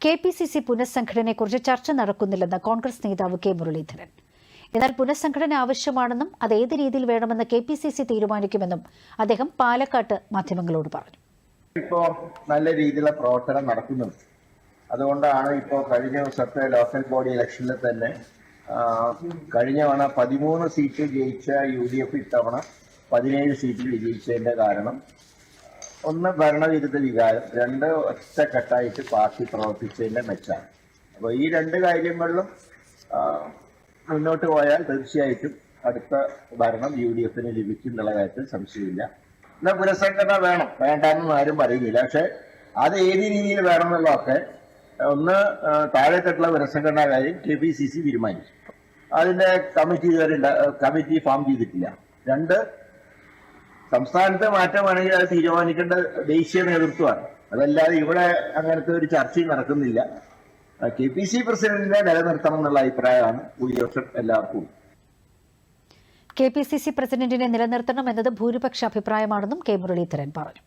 KPCC പുനഃസംഘടനയെക്കുറിച്ച് ചർച്ച നടക്കുന്നില്ലെന്ന് കോൺഗ്രസ് നേതാവ് K Muraleedharan. എന്നാൽ പുനഃസംഘടന ആവശ്യമാണെന്നും അത് ഏത് രീതിയിൽ വേണമെന്ന് KPCC തീരുമാനിക്കുമെന്നും അദ്ദേഹം പാലക്കാട്ട് മാധ്യമങ്ങളോട് പറഞ്ഞു. ഇപ്പോൾ നല്ല രീതിയിലുള്ള പ്രവർത്തനം നടക്കുന്നുണ്ട്. അതുകൊണ്ടാണ് ഇപ്പോൾ കഴിഞ്ഞ ദിവസത്തെ ലോക്കൽ ബോഡി ഇലക്ഷനിൽ തന്നെ കഴിഞ്ഞ തവണ 13 സീറ്റ് ജയിച്ച UDF ഇത്തവണ 17 സീറ്റിൽ വിജയിച്ചതിന്റെ കാരണം ഒന്ന് ഭരണവിരുദ്ധ വികാരം, രണ്ട് ഒറ്റക്കെട്ടായിട്ട് പാർട്ടി പ്രവർത്തിച്ചതിന്റെ മെച്ചാണ്. അപ്പോൾ ഈ രണ്ട് കാര്യങ്ങളിലും മുന്നോട്ട് പോയാൽ തീർച്ചയായിട്ടും അടുത്ത ഭരണം UDFന് ലഭിക്കും എന്നുള്ള കാര്യത്തിൽ സംശയമില്ല. എന്നാൽ പുനഃസംഘടന വേണം വേണ്ടെന്നും ആരും പറയുന്നില്ല. പക്ഷെ അത് ഏത് രീതിയിൽ വേണം എന്നുള്ളതൊക്കെ ഒന്ന് താഴെത്തട്ടുള്ള പുനഃസംഘടനാ കാര്യം KPCC തീരുമാനിച്ചു. അതിന്റെ കമ്മിറ്റി ഫോം ചെയ്തിട്ടില്ല. രണ്ട്, സംസ്ഥാനത്തെ മാറ്റമാണെങ്കിൽ അത് തീരുമാനിക്കേണ്ട ദേശീയ നേതൃത്വമാണ്. അതല്ലാതെ ഇവിടെ അങ്ങനത്തെ ഒരു ചർച്ചയും നടക്കുന്നില്ല. KPCC പ്രസിഡന്റിനെ നിലനിർത്തണം എന്നുള്ള അഭിപ്രായമാണ് ഭൂരിപക്ഷം എല്ലാവർക്കും. KPCC പ്രസിഡന്റിനെ നിലനിർത്തണം എന്നത് ഭൂരിപക്ഷ അഭിപ്രായമാണെന്നും കെ മുരളീധരൻ പറഞ്ഞു.